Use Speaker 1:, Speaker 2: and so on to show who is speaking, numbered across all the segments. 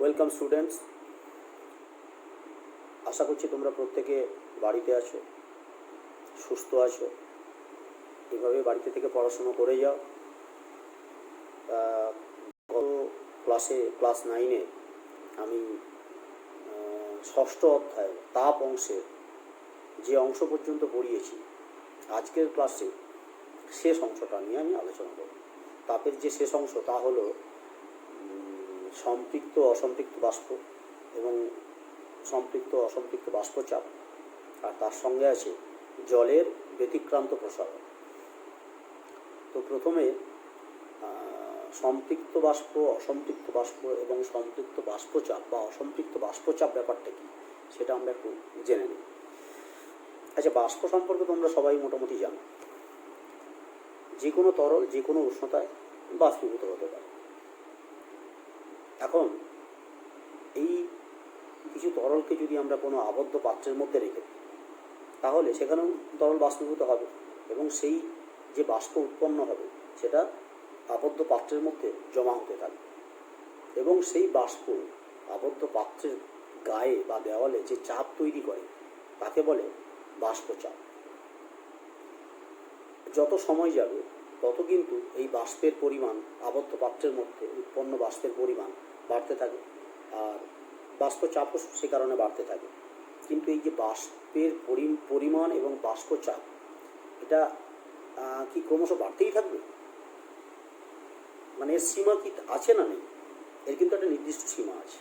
Speaker 1: Welcome students, আশা করছি তোমরা প্রত্যেকে বাড়িতে আছো, সুস্থ আছো। এভাবে বাড়িতে থেকে পড়াশুনো করে যাও। গত ক্লাস 9-এ আমি ষষ্ঠ অধ্যায় তাপ অংশের যে অংশ পর্যন্ত পড়িয়েছি, আজকের ক্লাসে শেষ অংশটা নিয়ে আমি আলোচনা করব। তাপের যে শেষ অংশ তা হলো সম্পৃক্ত অসম্পৃক্ত বাষ্প এবং সম্পৃক্ত অসম্পৃক্ত বাষ্পচাপ, আর তার সঙ্গে আছে জলের ব্যতিক্রান্ত প্রসারণ। তো প্রথমে সম্পৃক্ত বাষ্প, অসম্পৃক্ত বাষ্প এবং সম্পৃক্ত বাষ্পচাপ বা অসম্পৃক্ত বাষ্পচাপ ব্যাপারটা কী সেটা আমরা একটু জেনে নিই। আচ্ছা, বাষ্প সম্পর্কে তোমরা সবাই মোটামুটি জানো। যে কোনো তরল যে কোনো উষ্ণতায় বাষ্পীভূত হতে পারে। এখন এই কিছু তরলকে যদি আমরা কোনো আবদ্ধ পাত্রের মধ্যে রেখে দিই, তাহলে সেখানেও তরল বাষ্পীভূত হবে এবং সেই যে বাষ্প উৎপন্ন হবে সেটা আবদ্ধ পাত্রের মধ্যে জমা হতে থাকবে এবং সেই বাষ্প আবদ্ধ পাত্রের গায়ে বা দেওয়ালে যে চাপ তৈরি করে তাকে বলে বাষ্পচাপ। যত সময় যাবে তত কিন্তু এই বাষ্পের পরিমাণ, আবদ্ধ পাত্রের মধ্যে উৎপন্ন বাষ্পের পরিমাণ বাড়তে থাকে, আর বাষ্পচাপও সে কারণে বাড়তে থাকে। কিন্তু এই যে বাষ্পের পরিমাণ এবং বাষ্পচাপ, এটা কি ক্রমশ বাড়তেই থাকবে? মানে এর সীমা কি আছে না নেই? এর কিন্তু একটা নির্দিষ্ট সীমা আছে।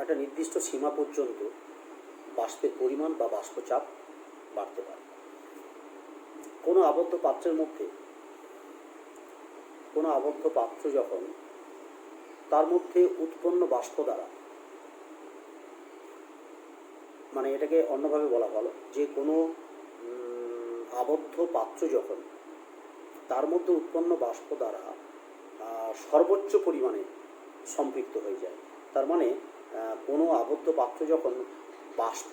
Speaker 1: একটা নির্দিষ্ট সীমা পর্যন্ত বাষ্পের পরিমাণ বা বাষ্পচাপ বাড়তে পারে। কোনো আবদ্ধ পাত্রের মধ্যে, কোনো আবদ্ধ পাত্র যখন তার মধ্যে উৎপন্ন বাষ্প দ্বারা, মানে এটাকে অন্যভাবে বলা ভালো, যে কোনো আবদ্ধ পাত্র যখন তার মধ্যে উৎপন্ন বাষ্প দ্বারা সর্বোচ্চ পরিমাণে সম্পৃক্ত হয়ে যায়, তার মানে কোনো আবদ্ধ পাত্র যখন বাষ্প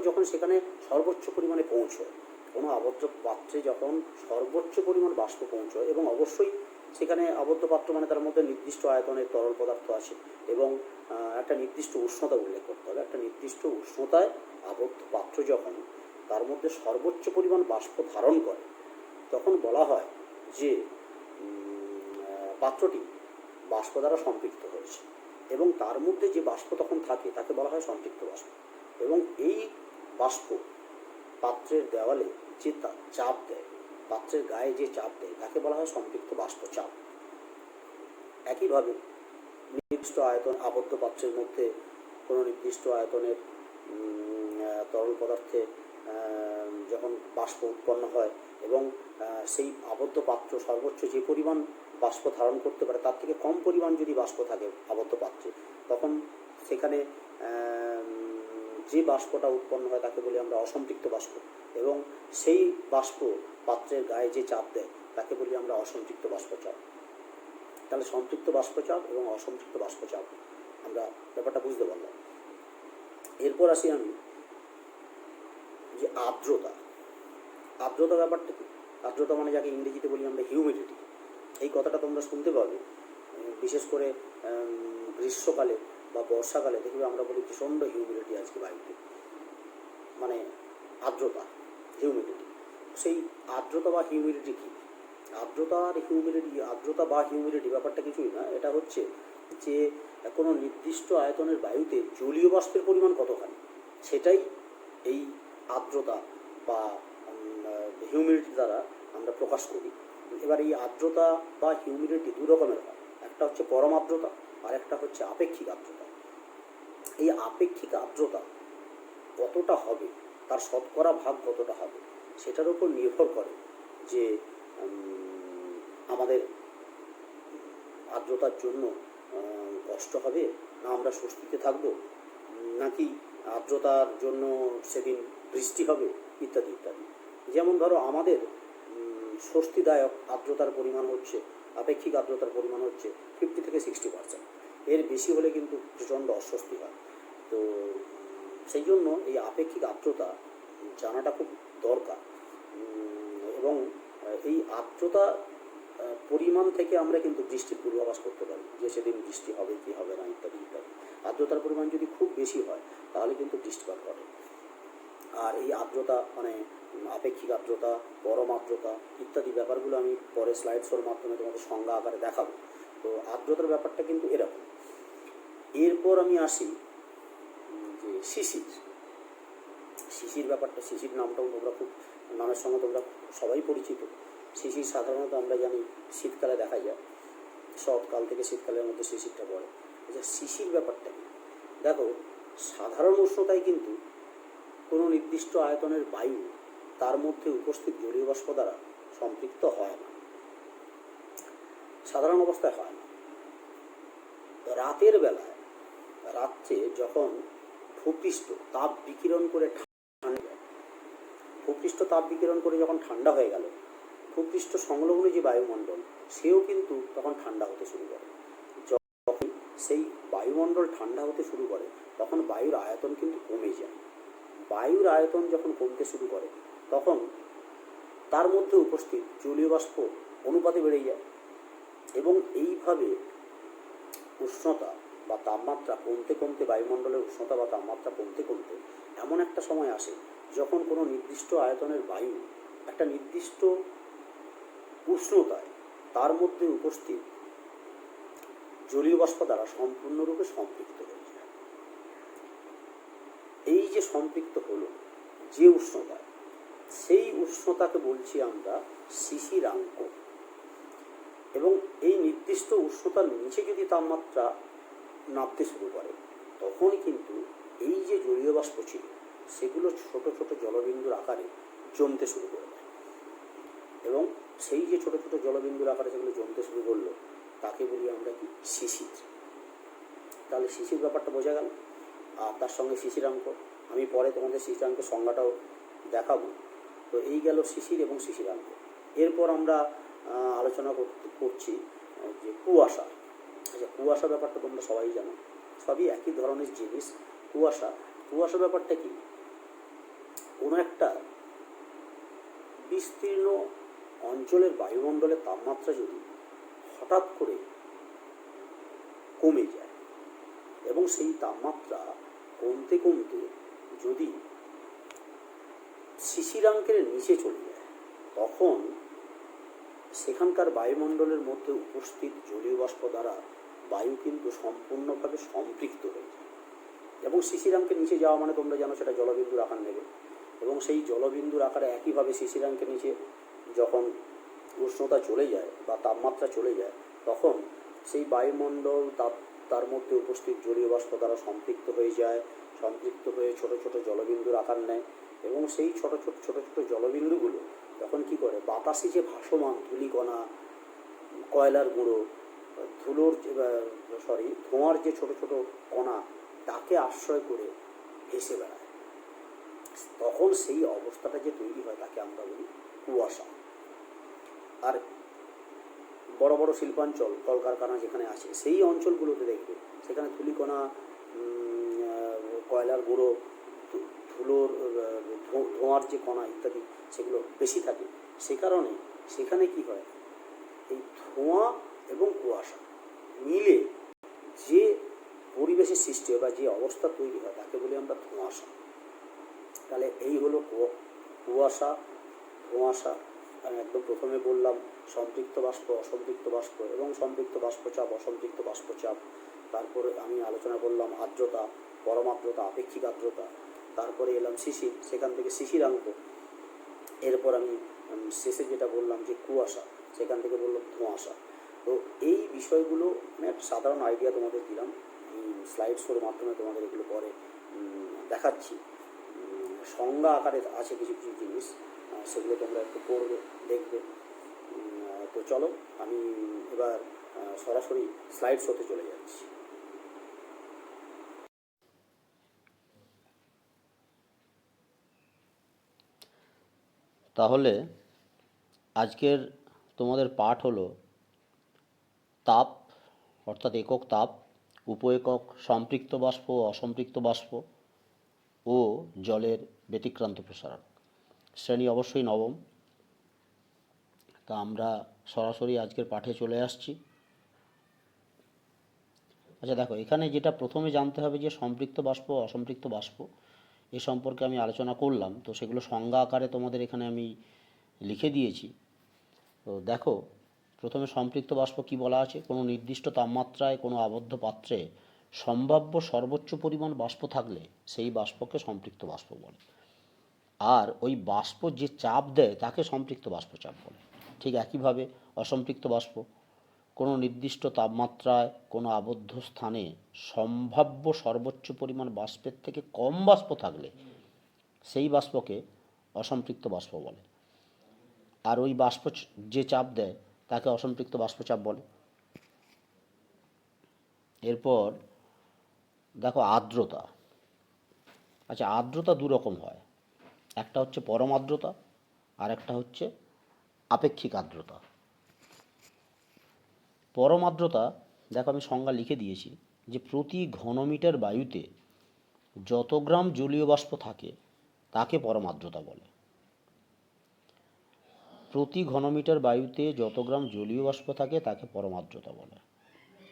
Speaker 1: যখন সেখানে সর্বোচ্চ পরিমাণে পৌঁছয়, কোনো আবদ্ধ পাত্রে যখন সর্বোচ্চ পরিমাণ বাষ্প পৌঁছয়, এবং অবশ্যই সেখানে আবদ্ধ পাত্র মানে তার মধ্যে নির্দিষ্ট আয়তনের তরল পদার্থ আছে এবং একটা নির্দিষ্ট উষ্ণতা উল্লেখ করতে হবে। একটা নির্দিষ্ট উষ্ণতায় আবদ্ধ পাত্র যখন তার মধ্যে সর্বোচ্চ পরিমাণ বাষ্প ধারণ করে, তখন বলা হয় যে পাত্রটি বাষ্প দ্বারা সম্পৃক্ত হয়েছে এবং তার মধ্যে যে বাষ্প তখন থাকে তাকে বলা হয় সম্পৃক্ত বাষ্প। এবং এই বাষ্প পাত্রের দেওয়ালে যে চাপ দেয়, পাত্রের গায়ে যে চাপ দেয়, তাকে বলা হয় সম্পৃক্ত বাষ্পচাপ। একইভাবে নির্দিষ্ট আয়তন, আবদ্ধ পাত্রের মধ্যে কোনো নির্দিষ্ট আয়তনের তরল পদার্থে যখন বাষ্প উৎপন্ন হয় এবং সেই আবদ্ধ পাত্র সর্বোচ্চ যে পরিমাণ বাষ্প ধারণ করতে পারে তার থেকে কম পরিমাণ যদি বাষ্প থাকে আবদ্ধ পাত্রে, তখন সেখানে যে বাষ্পটা উৎপন্ন হয় তাকে বলি আমরা অসম্পৃক্ত বাষ্প, এবং সেই বাষ্প পাত্রের গায়ে যে চাপ দেয় তাকে বলি আমরা অসম্পৃক্ত বাষ্পচাপ। তাহলে সম্পৃক্ত বাষ্পচাপ এবং অসম্পৃক্ত বাষ্পচাপ আমরা ব্যাপারটা বুঝতে পারলাম। এরপর আসি আমি যে আর্দ্রতা। আর্দ্রতা ব্যাপারটা কি? আর্দ্রতা মানে যাকে ইংরেজিতে বলি আমরা হিউমিডিটি। এই কথাটা তোমরা শুনতে পাবে, বিশেষ করে গ্রীষ্মকালে বা বর্ষাকালে দেখবে আমরা বলি প্রচণ্ড হিউমিডিটি আজকে বাড়িতে, মানে আর্দ্রতা, হিউমিডিটি। সেই আর্দ্রতা বা হিউমিডিটি কী? আর্দ্রতা বা হিউমিডিটি ব্যাপারটা কিছুই না। এটা হচ্ছে যে কোনো নির্দিষ্ট আয়তনের বায়ুতে জলীয় বাষ্পের পরিমাণ কতখানি, সেটাই এই আর্দ্রতা বা হিউমিডিটি দ্বারা আমরা প্রকাশ করি। এবার এই আর্দ্রতা বা হিউমিডিটি দু রকমের হয়। একটা হচ্ছে পরম আর্দ্রতা আর একটা হচ্ছে আপেক্ষিক আর্দ্রতা। এই আপেক্ষিক আর্দ্রতা কতটা হবে, তার শতকরা ভাগ কতটা হবে, সেটার উপর নির্ভর করে যে আমাদের আর্দ্রতার জন্য কষ্ট হবে না আমরা স্বস্তিতে থাকব, নাকি আর্দ্রতার জন্য সেদিন বৃষ্টি হবে, ইত্যাদি ইত্যাদি। যেমন ধরো আমাদের স্বস্তিদায়ক আর্দ্রতার পরিমাণ হচ্ছে, আপেক্ষিক আর্দ্রতার পরিমাণ হচ্ছে 50 থেকে 60%। এর বেশি হলে কিন্তু প্রচণ্ড অস্বস্তি হয়। তো সেই জন্য এই আপেক্ষিক আর্দ্রতা জানাটা খুব দরকার। এবং এই আর্দ্রতা পরিমাণ থেকে আমরা কিন্তু বৃষ্টির পূর্বাভাস করতে পারি, যে সেদিন বৃষ্টি হবে কি হবে না ইত্যাদি ইত্যাদি। আর্দ্রতার পরিমাণ যদি খুব বেশি হয় তাহলে কিন্তু বৃষ্টিপাত ঘটে। আর এই আর্দ্রতা মানে আপেক্ষিক আর্দ্রতা, পরম আর্দ্রতা ইত্যাদি ব্যাপারগুলো আমি পরে স্লাইড শোর মাধ্যমে তোমাদের সংজ্ঞা আকারে দেখাবো। তো আর্দ্রতার ব্যাপারটা কিন্তু এরকম। এরপর আমি আসি যে শিশির। শিশির ব্যাপারটা, শিশির নামটাও তোমরা খুব, নামের সঙ্গে তোমরা সবাই পরিচিত। শিশির সাধারণত আমরা জানি শীতকালে দেখা যায়, শরৎকাল থেকে শীতকালের মধ্যে শিশিরটা পড়ে। আচ্ছা, শিশির ব্যাপারটা কি? দেখো, সাধারণ উষ্ণতায় কিন্তু কোনো নির্দিষ্ট আয়তনের বায়ু তার মধ্যে উপস্থিত জলীয় বাষ্প দ্বারা সম্পৃক্ত হয় না, সাধারণ অবস্থায় হয় না। রাতের বেলায়, রাত্রে যখন ভূপৃষ্ঠ তাপ বিকিরণ করে ঠান্ডা যায়, ভূপৃষ্ঠ তাপ বিকিরণ করে যখন ঠান্ডা হয়ে গেল, ভূপৃষ্ঠ সংলগ্ন যে বায়ুমণ্ডল সেও কিন্তু তখন ঠান্ডা হতে শুরু করে। যখন সেই বায়ুমণ্ডল ঠান্ডা হতে শুরু করে তখন বায়ুর আয়তন কিন্তু কমে যায়। বায়ুর আয়তন যখন কমতে শুরু করে তখন তার মধ্যে উপস্থিত জলীয় বাষ্প অনুপাতে বেড়ে যায়, এবং এইভাবে উষ্ণতা বা তাপমাত্রা কমতে কমতে, বায়ুমণ্ডলের উষ্ণতা বা তাপমাত্রা কমতে কমতে এমন একটা সময় আসে যখন কোনো নির্দিষ্ট আয়তনের বায়ু একটা নির্দিষ্ট উষ্ণতায় তার মধ্যে উপস্থিত জলীয় বাষ্প দ্বারা সম্পূর্ণরূপে সম্পৃক্ত হয়ে যায়। এই যে সম্পৃক্ত হলো যে উষ্ণতায়, সেই উষ্ণতাকে বলছি আমরা শিশিরাঙ্ক। এবং এই নির্দিষ্ট উষ্ণতার নিচে যদি তাপমাত্রা নামতে শুরু করে তখন কিন্তু এই যে জলীয় বাষ্প ছিল সেগুলো ছোট ছোট জলবিন্দুর আকারে জমতে শুরু করে দেয়, এবং সেই যে ছোট ছোট জলবিন্দুর আকারে যেগুলো জমতে শুরু করলো তাকে বলি আমরা কি শিশির। তাহলে শিশির ব্যাপারটা বোঝা গেল, আর তার সঙ্গে শিশিরাঙ্ক। আমি পরে তোমাদের শিশিরাঙ্কের সংজ্ঞাটাও দেখাবো। তো এই গেল শিশির এবং শিশিরাঙ্ক। এরপর আমরা আলোচনা করছি যে কুয়াশা। আচ্ছা, কুয়াশা ব্যাপারটা তোমরা সবাই জানো, সবই একই ধরনের জিনিস। কুয়াশা ব্যাপারটা কি? কোনো একটা বিস্তীর্ণ অঞ্চলের বায়ুমণ্ডলের তাপমাত্রা যদি হঠাৎ করে কমে যায় এবং সেই তাপমাত্রা কমতে কমতে যদি শিশিরাঙ্কের নিচে চলে যায় তখন সেখানকার বায়ুমণ্ডলের মধ্যে উপস্থিত জলীয় বাষ্প দ্বারা বায়ু কিন্তু সম্পূর্ণভাবে সম্পৃক্ত হয়ে যায়। এবং শিশিরাঙ্কের নিচে যাওয়া মানে তোমরা জানো সেটা জলবিন্দুর আকার নেবে, এবং সেই জলবিন্দুর আকারে একইভাবে শিশিরাঙ্কের নিচে যখন উষ্ণতা চলে যায় বা তাপমাত্রা চলে যায় তখন সেই বায়ুমণ্ডল তার মধ্যে উপস্থিত জলীয় বাষ্প দ্বারা সম্পৃক্ত হয়ে যায়, সম্পৃক্ত হয়ে ছোট ছোট জলবিন্দুর আকার নেয়। এবং সেই ছোট ছোট জলবিন্দুগুলো তখন কি করে, বাতাসে যে ভাসমান ধূলিকণা, কয়লার গুঁড়ো, ধোঁয়ার যে ছোট ছোট কণা তাকে আশ্রয় করে ভেসে বেড়ায়। তখন সেই অবস্থাটা যে তৈরি হয় তাকে আমরা বলি কুয়াশা। আর বড় বড় শিল্পাঞ্চল, কলকারখানা যেখানে আছে সেই অঞ্চলগুলোতে দেখবে সেখানে ধূলিকণা, কয়লার গুঁড়ো, ধোঁয়ার যে কণা ইত্যাদি সেগুলো বেশি থাকে। সে কারণে সেখানে কি হয়, এই ধোঁয়া এবং কুয়াশা মিলে যে পরিবেশের সৃষ্টি হয় বা যে অবস্থা তৈরি হয় তাকে বলি আমরা ধোঁয়াশা। তাহলে এই হলো কুয়াশা, ধোঁয়াশা। আমি একদম প্রথমে বললাম সম্পৃক্ত বাষ্প, অসম্পৃক্ত বাষ্প এবং সম্পৃক্ত বাষ্পচাপ, অসম্পৃক্ত বাষ্পচাপ। তারপরে আমি আলোচনা করলাম আর্দ্রতা, পরম আর্দ্রতা, আপেক্ষিক আর্দ্রতা। তারপরে এলাম শিশির, সেখান থেকে শিশিরাঙ্ক। এরপর আমি শেষে যেটা বললাম যে কুয়াশা, সেখান থেকে বললাম ধোঁয়াশা। তো এই বিষয়গুলো আমি একটা সাধারণ আইডিয়া তোমাদের দিলাম, স্লাইড শোর মাধ্যমে তোমাদের এগুলো পরে দেখাচ্ছি। সংজ্ঞা আকারে আছে কিছু কিছু জিনিস, সেগুলো তোমরা একটু পড়বে, দেখবে। তো চলো আমি এবার সরাসরি স্লাইড শোতে চলে যাচ্ছি।
Speaker 2: তাহলে আজকের তোমাদের পাঠ হলো তাপ, অর্থাৎ একক তাপ, উপ-একক সম্পৃক্ত বাষ্প, অসম্পৃক্ত বাষ্প ও জলের ব্যতিক্রান্ত প্রসারণ। শ্রেণী অবশ্যই নবম। তা আমরা সরাসরি আজকের পাঠে চলে আসছি। আচ্ছা দেখো, এখানে যেটা প্রথমে জানতে হবে যে সম্পৃক্ত বাষ্প অসম্পৃক্ত বাষ্প এ সম্পর্কে আমি আলোচনা করলাম, তো সেগুলো সংজ্ঞা আকারে তোমাদের এখানে আমি লিখে দিয়েছি। তো দেখো, প্রথমে সম্পৃক্ত বাষ্প কি বলা আছে, কোনো নির্দিষ্ট তাপমাত্রায় কোনো আবদ্ধ পাত্রে সম্ভাব্য সর্বোচ্চ পরিমাণ বাষ্প থাকলে সেই বাষ্পকে সম্পৃক্ত বাষ্প বলে। আর ওই বাষ্প যে চাপ দেয় তাকে সম্পৃক্ত বাষ্প চাপ বলে। ঠিক একইভাবে অসম্পৃক্ত বাষ্প, কোনো নির্দিষ্ট তাপমাত্রায় কোনো আবদ্ধ স্থানে সম্ভাব্য সর্বোচ্চ পরিমাণ বাষ্পের থেকে কম বাষ্প থাকলে সেই বাষ্পকে অসম্পৃক্ত বাষ্প বলে। আর ওই বাষ্প যে চাপ দেয় তাকে অসম্পৃক্ত বাষ্পচাপ বলে। এরপর দেখো আর্দ্রতা। আচ্ছা, আর্দ্রতা দু রকম হয়, একটা হচ্ছে পরম আর্দ্রতা আর একটা হচ্ছে আপেক্ষিক আর্দ্রতা। পরম আর্দ্রতা দেখো আমি সংজ্ঞা লিখে দিয়েছি যে প্রতি ঘনমিটার বায়ুতে যত গ্রাম জলীয় বাষ্প থাকে তাকে পরম আর্দ্রতা বলে। প্রতি ঘনমিটার বায়ুতে যত গ্রাম জলীয় বাষ্প থাকে তাকে পরম আর্দ্রতা বলে।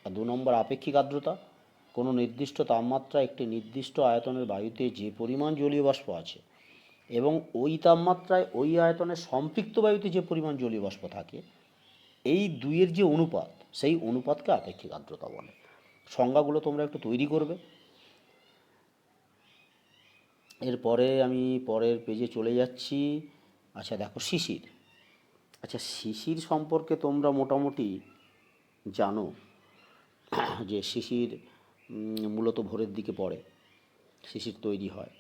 Speaker 2: আর 2 নম্বর আপেক্ষিক আর্দ্রতা, কোনো নির্দিষ্ট তাপমাত্রা একটি নির্দিষ্ট আয়তনের বায়ুতে যে পরিমাণ জলীয় বাষ্প আছে এবং ওই তাপমাত্রায় ওই আয়তনের সম্পৃক্ত বায়ুতে যে পরিমাণ জলীয় বাষ্প থাকে, এই দুইয়ের যে অনুপাত সেই অনুপাতকে আপেক্ষিক আর্দ্রতা বলে। সংজ্ঞাগুলো তোমরা একটু তৈরি করবে। এরপরে আমি পরের পেজে চলে যাচ্ছি। আচ্ছা দেখো শিশির। আচ্ছা, শিশির সম্পর্কে তোমরা মোটামুটি জানো যে শিশির মূলত ভোরের দিকে পড়ে শিশির তৈরি হয়।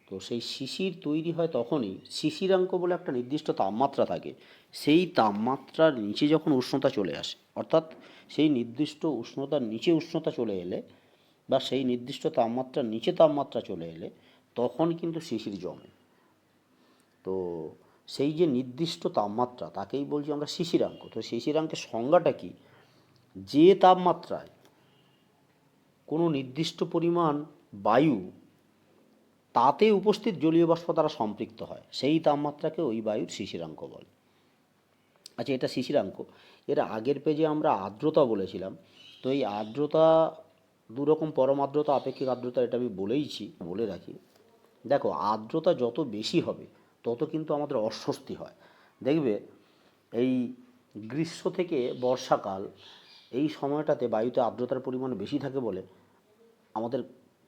Speaker 2: তো সেই শিশির তৈরি হয় তখনই শিশিরাঙ্ক বলে একটা নির্দিষ্ট তাপমাত্রা থাকে, সেই তাপমাত্রার নিচে যখন উষ্ণতা চলে আসে, অর্থাৎ সেই নির্দিষ্ট উষ্ণতার নিচে উষ্ণতা চলে এলে বা সেই নির্দিষ্ট তাপমাত্রার নিচে তাপমাত্রা চলে এলে তখন কিন্তু শিশির জমে। তো সেই যে নির্দিষ্ট তাপমাত্রা তাকেই বলছি আমরা শিশিরাঙ্ক। তো শিশিরাঙ্কের সংজ্ঞাটা কি, যে তাপমাত্রায় কোনো নির্দিষ্ট পরিমাণ বায়ু তাতে উপস্থিত জলীয় বাষ্প দ্বারা সম্পৃক্ত হয় সেই তাপমাত্রাকে ওই বায়ুর শিশিরাঙ্ক বলে। আচ্ছা, এটা শিশিরাঙ্ক। এর আগের পেজে আমরা আর্দ্রতা বলেছিলাম। তো এই আর্দ্রতা দু রকম, পরম আর্দ্রতা আপেক্ষিক আর্দ্রতা, এটা আমি বলে রাখি। দেখো, আর্দ্রতা যত বেশি হবে তত কিন্তু আমাদের অস্বস্তি হয়। দেখবে এই গ্রীষ্ম থেকে বর্ষাকাল এই সময়টাতে বায়ুতে আর্দ্রতার পরিমাণ বেশি থাকে বলে আমাদের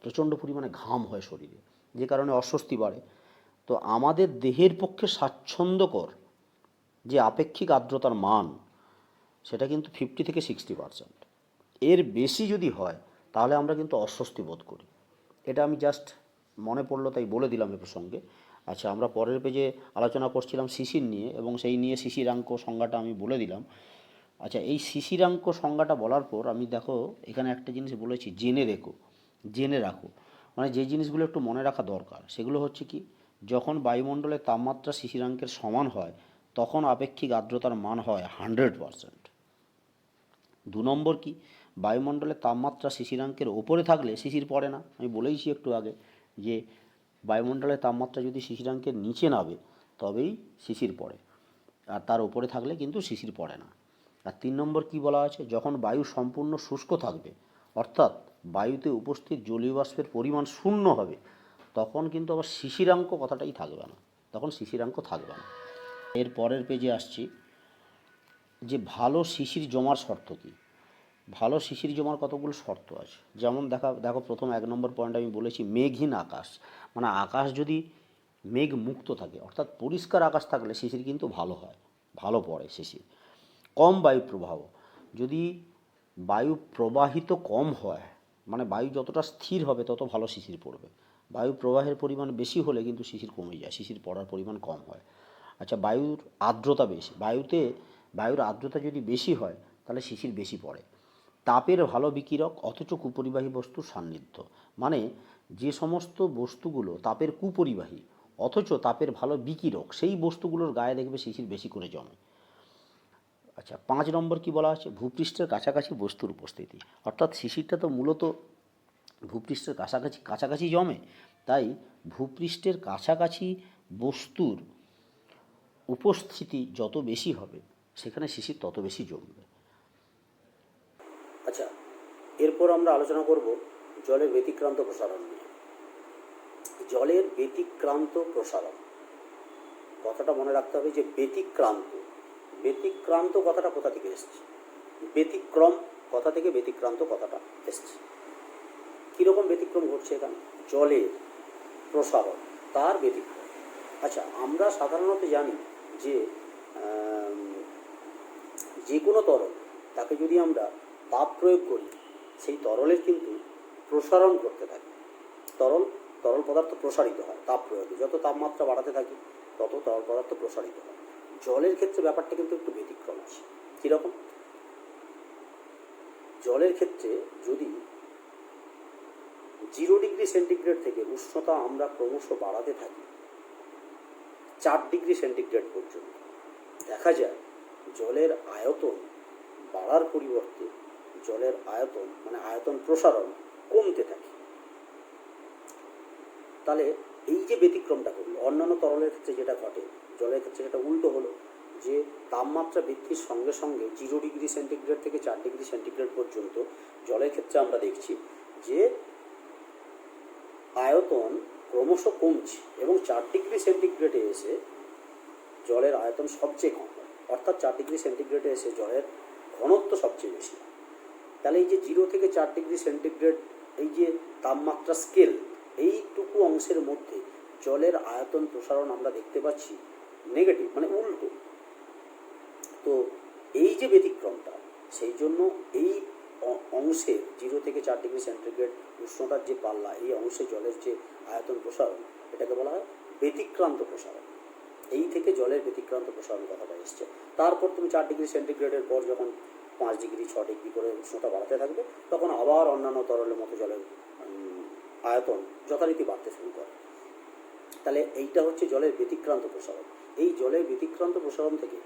Speaker 2: প্রচণ্ড পরিমাণে ঘাম হয় শরীরে, যে কারণে অস্বস্তি বাড়ে। তো আমাদের দেহের পক্ষে স্বাচ্ছন্দ্যকর যে আপেক্ষিক আর্দ্রতার মান সেটা কিন্তু 50 থেকে 60%। এর বেশি যদি হয় তাহলে আমরা কিন্তু অস্বস্তি বোধ করি। এটা আমি জাস্ট মনে পড়লো তাই বলে দিলাম এ প্রসঙ্গে। আচ্ছা, আমরা পরের পেজে আলোচনা করছিলাম শিশির নিয়ে এবং সেই নিয়ে শিশিরাঙ্ক সংজ্ঞাটা আমি বলে দিলাম। আচ্ছা, এই শিশিরাঙ্ক সংজ্ঞাটা বলার পর আমি দেখো এখানে একটা জিনিস বলেছি, জেনে রাখো, মানে যে জিনিসগুলো একটু মনে রাখা দরকার সেগুলো হচ্ছে কি, যখন বায়ুমণ্ডলের তাপমাত্রা শিশিরাঙ্কের সমান হয় তখন আপেক্ষিক আর্দ্রতার মান হয় 100%। 2 নম্বর কি, বায়ুমণ্ডলের তাপমাত্রা শিশিরাঙ্কের ওপরে থাকলে শিশির পড়ে না। আমি বলেইছি একটু আগে যে বায়ুমণ্ডলের তাপমাত্রা যদি শিশিরাঙ্কের নিচে নামে তবেই শিশির পড়ে, আর তার ওপরে থাকলে কিন্তু শিশির পড়ে না। আর 3 নম্বর কি বলা আছে, যখন বায়ু সম্পূর্ণ শুষ্ক থাকবে, অর্থাৎ বায়ুতে উপস্থিত জলীয় বাষ্পের পরিমাণ শূন্য হবে, তখন কিন্তু আবার শিশিরাঙ্ক কথাটাই থাকবে না, তখন শিশিরাঙ্ক থাকবে না। এর পরের পেজে আসছি যে ভালো শিশির জমার শর্ত কী। ভালো শিশির জমার কতগুলো শর্ত আছে, যেমন দেখো প্রথম 1 নম্বর পয়েন্ট আমি বলেছি মেঘহীন আকাশ, মানে আকাশ যদি মেঘ মুক্ত থাকে অর্থাৎ পরিষ্কার আকাশ থাকলে শিশির কিন্তু ভালো হয়, ভালো পড়ে শিশির। কম বায়ু প্রবাহ, যদি বায়ু প্রবাহিত কম হয়, মানে বায়ু যতটা স্থির হবে তত ভালো শিশির পড়বে। বায়ু প্রবাহের পরিমাণ বেশি হলে কিন্তু শিশির কমে যায়, শিশির পড়ার পরিমাণ কম হয়। আচ্ছা, বায়ুর আর্দ্রতা বেশি, বায়ুর আর্দ্রতা যদি বেশি হয় তাহলে শিশির বেশি পড়ে। তাপের ভালো বিকিরক অথচ কুপরিবাহী বস্তুর সান্নিধ্য, মানে যে সমস্ত বস্তুগুলো তাপের কুপরিবাহী অথচ তাপের ভালো বিকিরক সেই বস্তুগুলোর গায়ে দেখবে শিশির বেশি করে জমে। আচ্ছা, 5 নম্বর কি বলা আছে, ভূপৃষ্ঠের কাছাকাছি বস্তুর উপস্থিতি, অর্থাৎ শিশিরটা তো মূলত ভূপৃষ্ঠের কাছাকাছি জমে, তাই ভূপৃষ্ঠের কাছাকাছি বস্তুর উপস্থিতি যত বেশি হবে সেখানে শিশির তত বেশি জমবে।
Speaker 1: আচ্ছা, এরপর আমরা আলোচনা করব জলের ব্যতিক্রান্ত প্রসারণ নিয়ে। জলের ব্যতিক্রান্ত প্রসারণ কথাটা মনে রাখতে হবে যে ব্যতিক্রান্ত, ব্যতিক্রান্ত কথাটা কোথা থেকে এসছে? ব্যতিক্রম কথা থেকে ব্যতিক্রান্ত কথাটা এসছে। কীরকম ব্যতিক্রম ঘটছে এখানে? জলের প্রসারণ, তার ব্যতিক্রম। আচ্ছা, আমরা সাধারণত জানি যে যে কোনো তরল তাকে যদি আমরা তাপ প্রয়োগ করি, সেই তরলের কিন্তু প্রসারণ করতে থাকে। তরল পদার্থ প্রসারিত হয় তাপ প্রয়োগে। যত তাপমাত্রা বাড়াতে থাকি তত তরল পদার্থ প্রসারিত হয়। জলের ক্ষেত্রে ব্যাপারটা কিন্তু একটু ব্যতিক্রম আছে। কীরকম? জলের ক্ষেত্রে যদি 0 ডিগ্রি সেন্টিগ্রেড থেকে উষ্ণতা আমরা ক্রমশ বাড়াতে থাকি 4 ডিগ্রি সেন্টিগ্রেড পর্যন্ত, দেখা যায় জলের আয়তন বাড়ার পরিবর্তে জলের আয়তন মানে আয়তন প্রসারণ কমতে থাকে। তাহলে এই যে ব্যতিক্রমটা ঘটলো, অন্যান্য তরলের ক্ষেত্রে যেটা ঘটে, জলের ক্ষেত্রে সেটা উল্টো হলো, যে তাপমাত্রা বৃদ্ধির সঙ্গে সঙ্গে 0 ডিগ্রি সেন্টিগ্রেড থেকে 4 ডিগ্রি সেন্টিগ্রেড পর্যন্ত জলের ক্ষেত্রে আমরা দেখছি যে আয়তন ক্রমশ কমছে এবং 4 ডিগ্রি সেন্টিগ্রেডে এসে জলের আয়তন সবচেয়ে কম হয়। অর্থাৎ 4 ডিগ্রি সেন্টিগ্রেডে এসে জলের ঘনত্ব সবচেয়ে বেশি হয়। তাহলে এই যে 0 থেকে 4 ডিগ্রি সেন্টিগ্রেড, এই যে তাপমাত্রা স্কেল, এইটুকু অংশের মধ্যে জলের আয়তন প্রসারণ আমরা দেখতে পাচ্ছি নেগেটিভ, মানে উল্টো। তো এই যে ব্যতিক্রমটা, সেই জন্য এই অংশে 0 থেকে 4 ডিগ্রি সেন্টিগ্রেড উষ্ণতার যে পাল্লা, এই অংশে জলের যে আয়তন প্রসারণ, এটাকে বলা হয় ব্যতিক্রান্ত প্রসারণ। এই থেকে জলের ব্যতিক্রান্ত প্রসারণ কথাটা এসছে। তারপর তুমি 4 ডিগ্রি সেন্টিগ্রেডের পর যখন 5 ডিগ্রি 6 ডিগ্রি করে উষ্ণতা বাড়াতে থাকবে, তখন আবার অন্যান্য তরলের মতো জলের আয়তন যথারীতি বাড়তে শুরু করে। তাহলে এইটা হচ্ছে জলের ব্যতিক্রান্ত প্রসারণ। এই জলের ব্যতিক্রান্ত প্রসারণ থেকে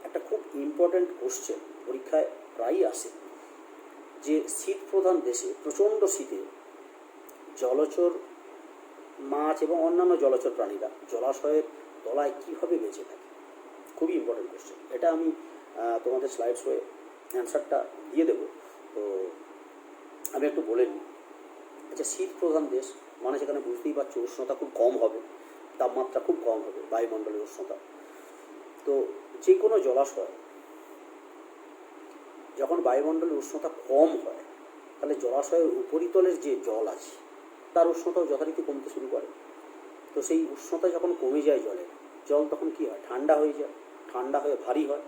Speaker 1: একটা খুব ইম্পর্ট্যান্ট কোশ্চেন পরীক্ষায় প্রায়ই আসে, যে শীত প্রধান দেশে প্রচণ্ড শীতে জলচর মাছ এবং অন্যান্য জলচর প্রাণীরা জলাশয়ের তলায় কীভাবে বেঁচে থাকে। খুবই ইম্পর্ট্যান্ট কোশ্চেন এটা। আমি তোমাদের স্লাইডস হয়ে অ্যান্সারটা দিয়ে দেবো। তো আমি একটু বলে নিই। আচ্ছা, শীত প্রধান দেশ মানে সেখানে বুঝতেই পারছো উষ্ণতা খুব কম হবে, তাপমাত্রা খুব কম হবে, বায়ুমণ্ডলের উষ্ণতা। তো যে কোনো জলাশয় যখন বায়ুমণ্ডলের উষ্ণতা কম হয়, তাহলে জলাশয়ের উপরিতলের যে জল আছে তার উষ্ণতাও যথারীতি কমতে শুরু করে। তো সেই উষ্ণতা যখন কমে যায় জল তখন কী হয়? ঠান্ডা হয়ে যায়। ঠান্ডা হয়ে ভারী হয়।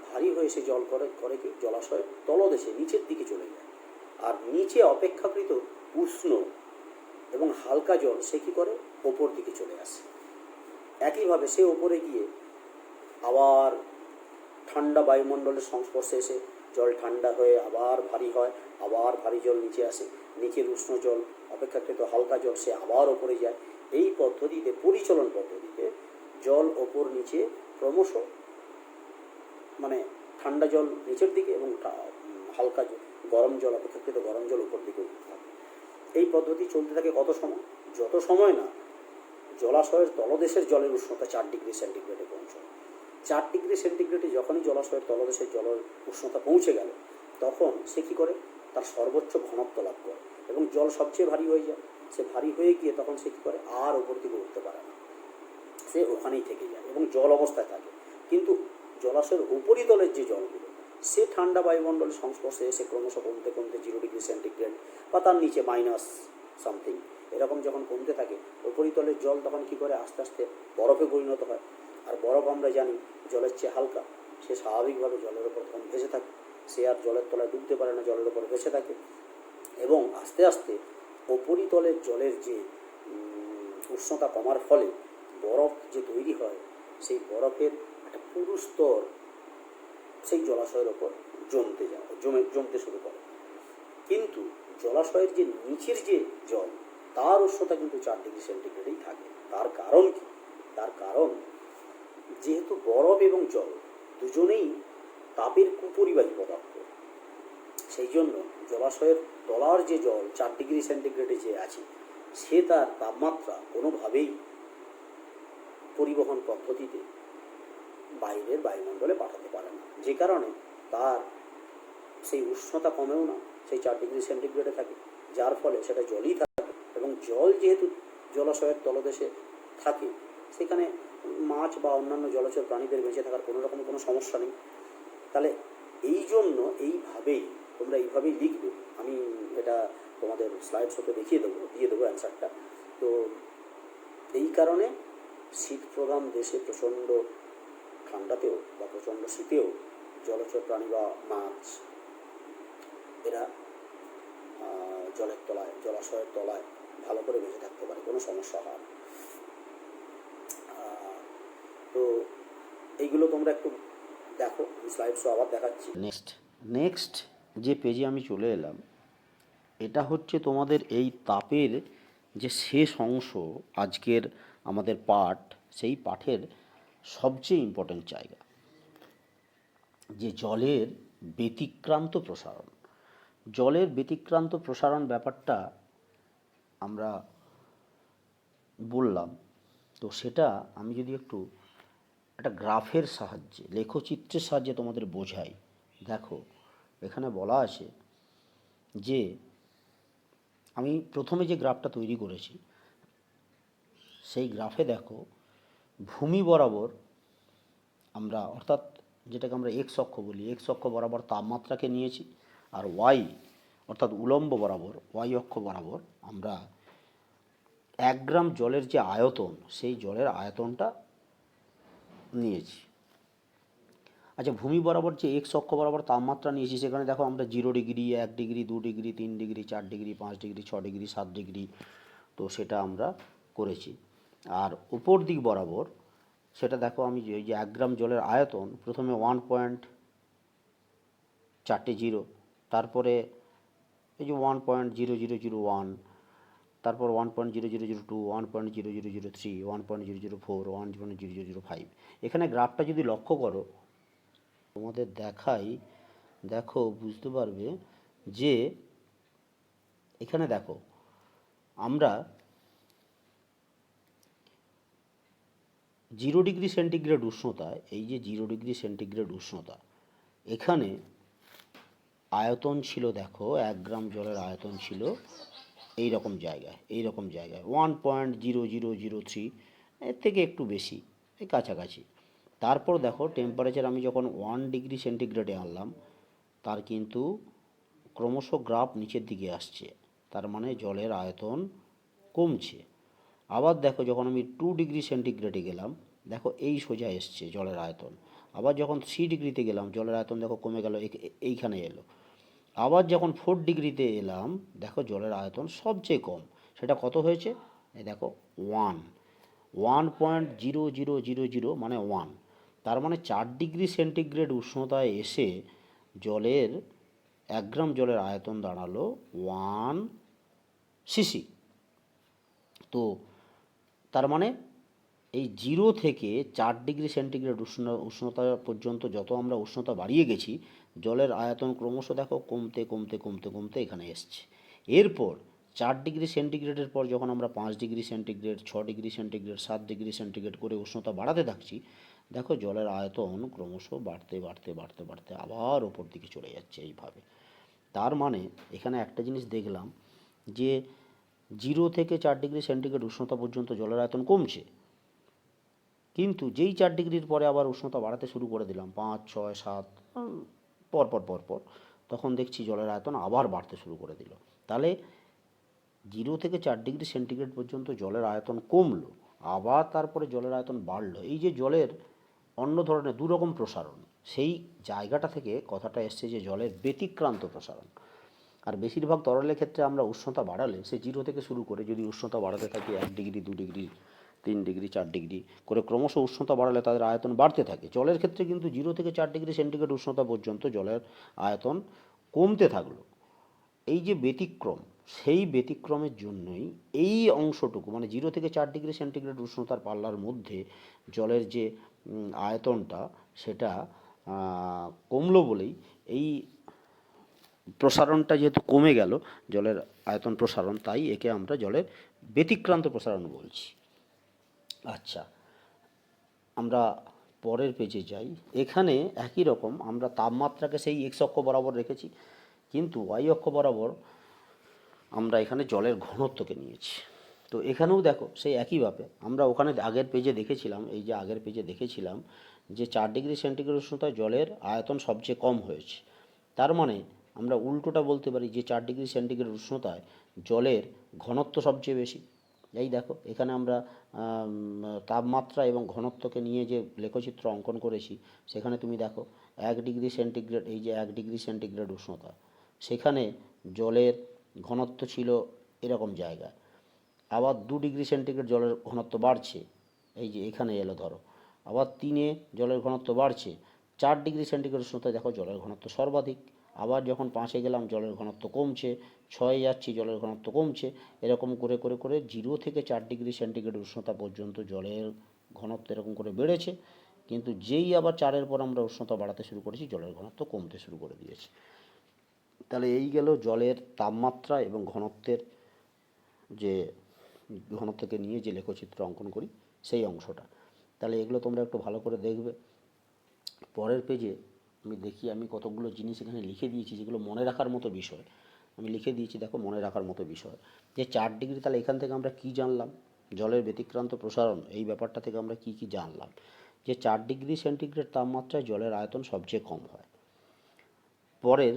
Speaker 1: ভারী হয়ে সে জল করে কি জলাশয়ের তলদেশে নিচের দিকে চলে যায়। আর নিচে অপেক্ষাকৃত উষ্ণ এবং হালকা জল সে কী করে? ওপর দিকে চলে আসে। একইভাবে সে ওপরে গিয়ে আবার ঠান্ডা বায়ুমণ্ডলের সংস্পর্শে এসে জল ঠান্ডা হয়ে আবার ভারী হয়, আবার ভারী জল নিচে আসে, নিচের উষ্ণ জল অপেক্ষাকৃত হালকা জল সে আবার ওপরে যায়। এই পদ্ধতিতে, পরিচলন পদ্ধতিতে জল ওপর নিচে ক্রমশ, মানে ঠান্ডা জল নিচের দিকে এবং হালকা গরম জল, অপেক্ষাকৃত গরম জল উপর দিকে উঠতে থাকে। এই পদ্ধতি চলতে থাকে কত সময়? যত সময় না জলাশয়ের তলদেশের জলের উষ্ণতা 4 ডিগ্রি সেন্টিগ্রেডে পৌঁছায়। 4 ডিগ্রি সেন্টিগ্রেডে যখনই জলাশয়ের তলদেশের জলের উষ্ণতা পৌঁছে গেল, তখন সে কী করে? তার সর্বোচ্চ ঘনত্ব লাভ করে এবং জল সবচেয়ে ভারী হয়ে যায়। সে ভারী হয়ে গিয়ে তখন সে কী করে? আর ওপর দিকে উঠতে পারে না, সে ওখানেই থেকে যায় এবং জল অবস্থায় থাকে। কিন্তু জলাশয়ের উপরিতলের যে জলগুলো, সে ঠান্ডা বায়ুমণ্ডলের সংস্পর্শে এসে ক্রমশ কমতে কমতে 0 ডিগ্রি সেন্টিগ্রেড বা তার নিচে মাইনাস সামথিং এরকম যখন কমতে থাকে, উপরিতলের জল তখন কী করে? আস্তে আস্তে বরফে পরিণত হয়। আর বরফ আমরা জানি জলের চেয়ে হালকা, সে স্বাভাবিকভাবে জলের ওপর তখন ভেসে থাকে। সে আর জলের তলায় ডুবতে পারে না, জলের ওপর ভেসে থাকে। এবং আস্তে আস্তে উপরিতলের জলের যে উষ্ণতা কমার ফলে বরফ যে তৈরি হয়, সেই বরফের একটা পুরু স্তর সেই জলাশয়ের ওপর জমতে শুরু করে। কিন্তু জলাশয়ের যে নিচের যে জল, তার উষ্ণতা কিন্তু 4 ডিগ্রি সেন্টিগ্রেডেই থাকে। তার কারণ কি? তার কারণ যেহেতু বরফ এবং জল দুজনেই তাপের কুপরিবাহী পদার্থ, সেই জন্য জলাশয়ের তলার যে জল 4 ডিগ্রি সেন্টিগ্রেডে যে আছে, সে তার তাপমাত্রা কোনোভাবেই পরিবহন পদ্ধতিতে বাইরের বায়ুমণ্ডলে পাঠাতে পারে না, যে কারণে তার সেই উষ্ণতা কমেও না, সেই 4 ডিগ্রি সেন্টিগ্রেডে থাকে, যার ফলে সেটা জলই থাকে। এবং জল যেহেতু জলাশয়ের তলদেশে থাকে, সেখানে মাছ বা অন্যান্য জলচর প্রাণীদের বেঁচে থাকার কোনো রকম কোনো সমস্যা নেই। তাহলে এই জন্য এইভাবেই তোমরা এইভাবেই লিখবে। আমি এটা তোমাদের স্লাইড শোতে দিয়ে দেবো অ্যান্সারটা। তো এই কারণে শীত প্রধান দেশে প্রচণ্ড ঠান্ডাতেও বা প্রচণ্ড শীতেও জলচর প্রাণী বা মাছ এরা জলের তলায়, জলাশয়ের তলায় ভালো করে বেঁচে থাকতে পারে, কোনো সমস্যা হয় না। তো এইগুলো তোমরা একটু দেখো, আমি স্লাইড শো আবার দেখাচ্ছি।
Speaker 2: নেক্সট যে পেজে আমি চলে এলাম, এটা হচ্ছে তোমাদের এই তাপের যে শেষ অংশ আজকের আমাদের পাঠ, সেই পাঠের সবচেয়ে ইম্পর্ট্যান্ট জায়গা, যে জলের ব্যতিক্রান্ত প্রসারণ। জলের ব্যতিক্রান্ত প্রসারণ ব্যাপারটা আমরা বললাম, তো সেটা আমি যদি একটু একটা গ্রাফের সাহায্যে, লেখচিত্রের সাহায্যে তোমাদের বোঝাই। দেখো, এখানে বলা আছে যে আমি প্রথমে যে গ্রাফটা তৈরি করেছি, সেই গ্রাফে দেখো ভূমি বরাবর আমরা, অর্থাৎ যেটাকে আমরা এক্স অক্ষ বলি, এক্স অক্ষ বরাবর তাপমাত্রাকে নিয়েছি, আর ওয়াই অর্থাৎ উলম্ব বরাবর, ওয়াই অক্ষ বরাবর আমরা 1 গ্রাম জলের যে আয়তন, সেই জলের আয়তনটা নিয়েছি। আচ্ছা, ভূমি বরাবর যে এক্স অক্ষ বরাবর তাপমাত্রা নিয়েছি, সেখানে দেখো আমরা 0 degree, 1 degree, 2 degree, 3 degree, 4 degree, 5 degree, 6 degree, 7 degree, তো সেটা আমরা করেছি। আর উপর দিক বরাবর সেটা দেখো, আমি এই যে 1 গ্রাম জলের আয়তন, প্রথমে 1.40, তারপরে এই যে 1.0001, তারপর 1.0002, 1.0003, 1.004, 1.0005। এখানে গ্রাফটা যদি লক্ষ্য করো, তোমাদের দেখাই, দেখো বুঝতে পারবে যে এখানে দেখো আমরা 0 ডিগ্রি সেন্টিগ্রেড উষ্ণতায়, এই যে 0 ডিগ্রি সেন্টিগ্রেড উষ্ণতা, এখানে আয়তন ছিল, দেখো 1 গ্রাম জলের আয়তন ছিল এই রকম জায়গায়, 1.0003, এর থেকে একটু বেশি, এই কাছাকাছি। তারপর দেখো টেম্পারেচার আমি যখন 1 ডিগ্রি সেন্টিগ্রেডে আনলাম, তার কিন্তু ক্রমশ গ্রাফ নিচের দিকে আসছে, তার মানে জলের আয়তন কমছে। আবার দেখো যখন আমি 2 ডিগ্রি সেন্টিগ্রেডে গেলাম, দেখো এই সোজা এসছে জলের আয়তন। আবার যখন 3 ডিগ্রিতে গেলাম, জলের আয়তন দেখো কমে গেল, এইখানে এলো। আবার যখন 4 ডিগ্রিতে এলাম, দেখো জলের আয়তন সবচেয়ে কম, সেটা কত হয়েছে, এই দেখো 1.0000, মানে 1। তার মানে 4 ডিগ্রি সেন্টিগ্রেড উষ্ণতায় এসে জলের 1 গ্রাম জলের আয়তন দাঁড়ালো 1 সিসি। তো তার মানে এই 0 থেকে 4 ডিগ্রি সেন্টিগ্রেড উষ্ণতা পর্যন্ত যত আমরা উষ্ণতা বাড়িয়ে গেছি, জলের আয়তন ক্রমশ দেখো কমতে কমতে কমতে কমতে এখানে এসছে। এরপর 4 ডিগ্রি সেন্টিগ্রেডের পর যখন আমরা 5 degree centigrade, 6 degree centigrade, 7 degree centigrade করে উষ্ণতা বাড়াতে থাকছি, দেখো জলের আয়তন ক্রমশ বাড়তে বাড়তে বাড়তে বাড়তে আবার ওপর দিকে চলে যাচ্ছে এইভাবে। তার মানে এখানে একটা জিনিস দেখলাম যে 0 থেকে 4 ডিগ্রি সেন্টিগ্রেড উষ্ণতা পর্যন্ত জলের আয়তন কমছে, কিন্তু যেই 4 ডিগ্রির পরে আবার উষ্ণতা বাড়াতে শুরু করে দিলাম, 5, 6, 7 পর, তখন দেখছি জলের আয়তন আবার বাড়তে শুরু করে দিল। তাহলে 0 থেকে 4 ডিগ্রি সেন্টিগ্রেড পর্যন্ত জলের আয়তন কমলো, আবার তারপরে জলের আয়তন বাড়লো। এই যে জলের অন্য ধরনের দুরকম প্রসারণ, সেই জায়গাটা থেকে কথাটা এসছে যে জলের ব্যতিক্রান্ত প্রসারণ। আর বেশিরভাগ তরলের ক্ষেত্রে আমরা উষ্ণতা বাড়ালে, সে 0 থেকে শুরু করে যদি উষ্ণতা বাড়াতে থাকি 1 ডিগ্রি, 2 ডিগ্রি, 3 ডিগ্রি, 4 ডিগ্রি করে ক্রমশ উষ্ণতা বাড়ালে তাদের আয়তন বাড়তে থাকে। জলের ক্ষেত্রে কিন্তু 0 থেকে 4 ডিগ্রি সেন্টিগ্রেড উষ্ণতা পর্যন্ত জলের আয়তন কমতে থাকলো। এই যে ব্যতিক্রম, সেই ব্যতিক্রমের জন্যই এই অংশটুকু, মানে 0 থেকে 4 ডিগ্রি সেন্টিগ্রেড উষ্ণতার পাল্লার মধ্যে জলের যে আয়তনটা, সেটা কমলো বলেই এই প্রসারণটা যেহেতু কমে গেল, জলের আয়তন প্রসারণ, তাই একে আমরা জলের ব্যতিক্রান্ত প্রসারণ বলছি। আচ্ছা, আমরা পরের পেজে যাই। এখানে একই রকম আমরা তাপমাত্রাকে সেই এক্স অক্ষ বরাবর রেখেছি, কিন্তু ওয়াই অক্ষ বরাবর আমরা এখানে জলের ঘনত্বকে নিয়েছি। তো এখানেও দেখো সেই একইভাবে আমরা ওখানে আগের পেজে দেখেছিলাম, এই যে আগের পেজে দেখেছিলাম যে 4 ডিগ্রি সেন্টিগ্রেড উষ্ণতায় জলের আয়তন সবচেয়ে কম হয়েছে। তার মানে আমরা উল্টোটা বলতে পারি যে 4 ডিগ্রি সেন্টিগ্রেড উষ্ণতায় জলের ঘনত্ব সবচেয়ে বেশি। এই দেখো এখানে আমরা তাপমাত্রা এবং ঘনত্বকে নিয়ে যে লেখচিত্র অঙ্কন করেছি, সেখানে তুমি দেখো 1 ডিগ্রি সেন্টিগ্রেড, এই যে 1 ডিগ্রি সেন্টিগ্রেড উষ্ণতা, সেখানে জলের ঘনত্ব ছিল এরকম জায়গায়। আবার 2 ডিগ্রি সেন্টিগ্রেড জলের ঘনত্ব বাড়ছে, এই যে এখানে এলো ধরো। আবার 3-এ জলের ঘনত্ব বাড়ছে। 4 ডিগ্রি সেন্টিগ্রেড উষ্ণতায় দেখো জলের ঘনত্ব সর্বাধিক। আবার যখন 5-এ গেলাম জলের ঘনত্ব কমছে, 6-এ যাচ্ছি জলের ঘনত্ব কমছে। এরকম করে করে করে 0 থেকে 4 ডিগ্রি সেন্টিগ্রেড উষ্ণতা পর্যন্ত জলের ঘনত্ব এরকম করে বেড়েছে। কিন্তু যেই আবার 4-এর পর আমরা উষ্ণতা বাড়াতে শুরু করেছি, জলের ঘনত্ব কমতে শুরু করে দিয়েছে। তাহলে এই গেল জলের তাপমাত্রা এবং ঘনত্বের যে ঘনত্বকে নিয়ে যে লেখচিত্র অঙ্কন করি সেই অংশটা। তাহলে এগুলো তোমরা একটু ভালো করে দেখবে। পরের পেজে আমি দেখি আমি কতগুলো জিনিস এখানে লিখে দিয়েছি যেগুলো মনে রাখার মতো বিষয়। আমি লিখে দিয়েছি, দেখো মনে রাখার মতো বিষয় যে 4 ডিগ্রি, তাহলে এখান থেকে আমরা কি জানলাম? জলের ব্যতিক্রান্ত প্রসারণ, এই ব্যাপারটা থেকে আমরা কি কি জানলাম? যে 4 ডিগ্রি সেন্টিগ্রেড তাপমাত্রায় জলের আয়তন সবচেয়ে কম হয়। পরের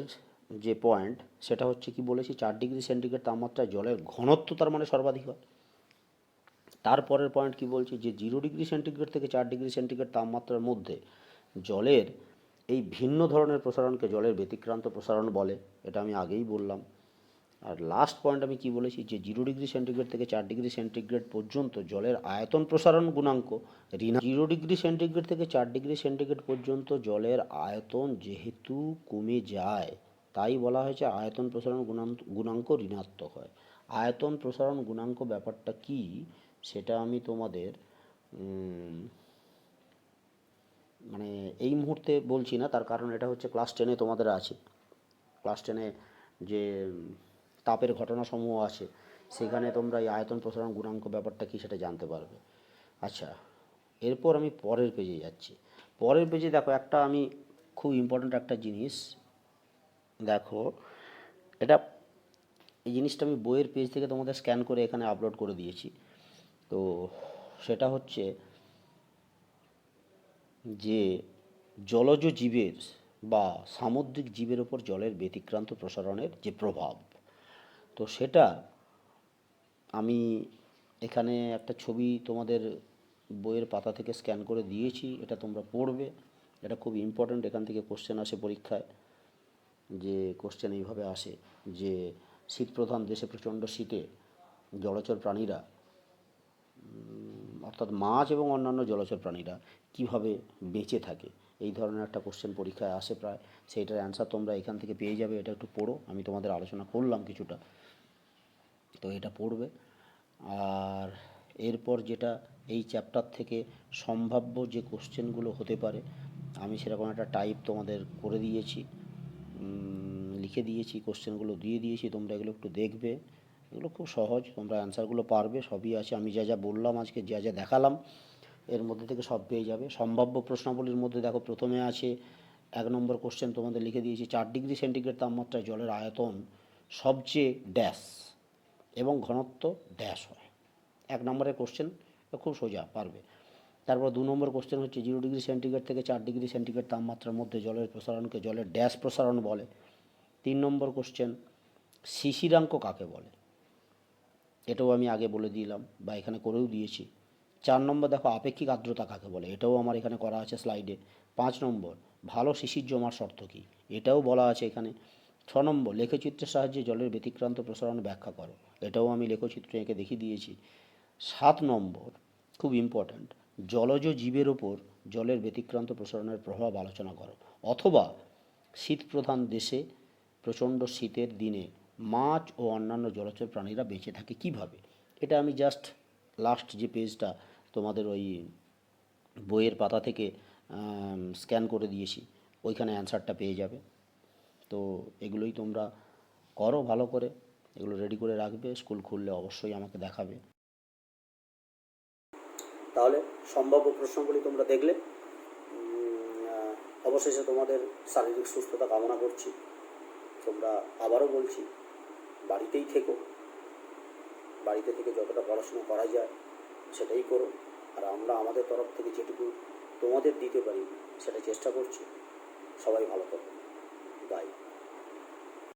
Speaker 2: যে পয়েন্ট সেটা হচ্ছে কি বলেছি, 4 ডিগ্রি সেন্টিগ্রেড তাপমাত্রায় জলের ঘনত্ব তার মানে সর্বাধিক হয়। তারপরের পয়েন্ট কি বলছি, যে 0 ডিগ্রি সেন্টিগ্রেড থেকে 4 ডিগ্রি সেন্টিগ্রেড তাপমাত্রার মধ্যে জলের এই ভিন্ন ধরনের প্রসারণকে জলের ব্যতিক্রান্ত প্রসারণ বলে, এটা আমি আগেই বললাম। আর লাস্ট পয়েন্ট আমি কি বলেছি, যে 0 ডিগ্রি সেন্টিগ্রেড থেকে 4 ডিগ্রি সেন্টিগ্রেড পর্যন্ত জলের আয়তন প্রসারণ গুণাঙ্ক ঋণাত্মক। 0 ডিগ্রি সেন্টিগ্রেড থেকে 4 ডিগ্রি সেন্টিগ্রেড পর্যন্ত জলের আয়তন যেহেতু কমে যায়, তাই বলা হয়েছে আয়তন প্রসারণ গুণাঙ্ক ঋণাত্মক হয়। আয়তন প্রসারণ গুণাঙ্ক ব্যাপারটা কি সেটা আমি তোমাদের মানে এই মুহূর্তে বলছি না, তার কারণ এটা হচ্ছে ক্লাস 10-এ তোমাদের আছে। ক্লাস 10-এ যে তাপের ঘটনাসমূহ আছে, সেখানে তোমরা এই আয়তন প্রসারণ গুণাঙ্ক ব্যাপারটা কি সেটা জানতে পারবে। আচ্ছা, এরপর আমি পরের পেজে যাচ্ছি। পরের পেজে দেখো একটা আমি খুব ইম্পর্ট্যান্ট একটা জিনিস, দেখো এটা, এই জিনিসটা আমি বইয়ের পেজ থেকে তোমাদের স্ক্যান করে এখানে আপলোড করে দিয়েছি। তো সেটা হচ্ছে যে জলজ জীবের বা সামুদ্রিক জীবের ওপর জলের ব্যতিক্রান্ত প্রসারণের যে প্রভাব, তো সেটা আমি এখানে একটা ছবি তোমাদের বইয়ের পাতা থেকে স্ক্যান করে দিয়েছি, এটা তোমরা পড়বে। এটা খুব ইম্পর্ট্যান্ট, এখান থেকে কোশ্চেন আসে পরীক্ষায়। যে কোশ্চেন এইভাবে আসে যে শীতপ্রধান দেশে প্রচণ্ড শীতে জলচর প্রাণীরা, অর্থাৎ মাছ এবং অন্যান্য জলচর প্রাণীরা কীভাবে বেঁচে থাকে, এই ধরনের একটা কোশ্চেন পরীক্ষায় আসে প্রায়। সেইটার অ্যান্সার তোমরা এখান থেকে পেয়ে যাবে। এটা একটু পড়ো, আমি তোমাদের আলোচনা করলাম কিছুটা, তো এটা পড়বে। আর এরপর যেটা এই চ্যাপ্টার থেকে সম্ভাব্য যে কোশ্চেনগুলো হতে পারে, আমি সেরকম একটা টাইপ তোমাদের করে দিয়েছি, লিখে দিয়েছি, কোশ্চেনগুলো দিয়ে দিয়েছি, তোমরা এগুলো একটু দেখবে। এগুলো খুব সহজ, তোমরা অ্যান্সারগুলো পারবে, সবই আছে। আমি যা যা বললাম আজকে, যা যা দেখালাম, এর মধ্যে থেকে সব পেয়ে যাবে। সম্ভাব্য প্রশ্নাবলীর মধ্যে দেখো প্রথমে আছে 1 নম্বর কোশ্চেন তোমাদের লিখে দিয়েছি, 4 ডিগ্রি সেন্টিগ্রেড তাপমাত্রায় জলের আয়তন সবচেয়ে ড্যাশ এবং ঘনত্ব ড্যাশ হয়। 1 নম্বরের কোশ্চেন খুব সোজা, পারবে। তারপর 2 নম্বর কোশ্চেন হচ্ছে 0 ডিগ্রি সেন্টিগ্রেড থেকে 4 ডিগ্রি সেন্টিগ্রেড তাপমাত্রার মধ্যে জলের প্রসারণকে জলের ড্যাশ প্রসারণ বলে। 3 নম্বর কোশ্চেন শিশিরাঙ্ক কাকে বলে, এটাও আমি আগে বলে দিলাম বা এখানে করেও দিয়েছি। 4 নম্বর দেখো আপেক্ষিক আর্দ্রতা কাকে বলে, এটাও আমার এখানে করা আছে স্লাইডে। 5 নম্বর ভালো শিশির জমার শর্ত কী, এটাও বলা আছে এখানে। 6 নম্বর লেখচিত্রের সাহায্যে জলের ব্যতিক্রান্ত প্রসারণ ব্যাখ্যা করো, এটাও আমি লেখচিত্র এঁকে দেখিয়ে দিয়েছি। 7 নম্বর খুব ইম্পর্ট্যান্ট, জলজ জীবের ওপর জলের ব্যতিক্রান্ত প্রসারণের প্রভাব আলোচনা করো, অথবা শীতপ্রধান দেশে প্রচণ্ড শীতের দিনে মাছ ও অন্যান্য জলচর প্রাণীরা বেঁচে থাকে কিভাবে। এটা আমি জাস্ট লাস্ট যে পেজটা তোমাদের ওই বইয়ের পাতা থেকে স্ক্যান করে দিয়েছি, ওইখানে অ্যান্সারটা পেয়ে যাবে। তো এগুলোই তোমরা করো ভালো করে, এগুলো রেডি করে রাখবে, স্কুল খুললে অবশ্যই আমাকে দেখাবে।
Speaker 1: তাহলে সম্ভাব্য প্রশ্নগুলি তোমরা দেখলে, অবশেষে তোমাদের শারীরিক সুস্থতা কামনা করছি। তোমরা আবারও বলছি, বাড়িতেই থেকো, বাড়িতে থেকে যতটা পড়াশোনা করা যায় সেটাই করো। আর আমরা আমাদের তরফ থেকে যেটুকু তোমাদের দিতে পারি সেটা চেষ্টা করছি। সবাই ভালো থাকো। বাই।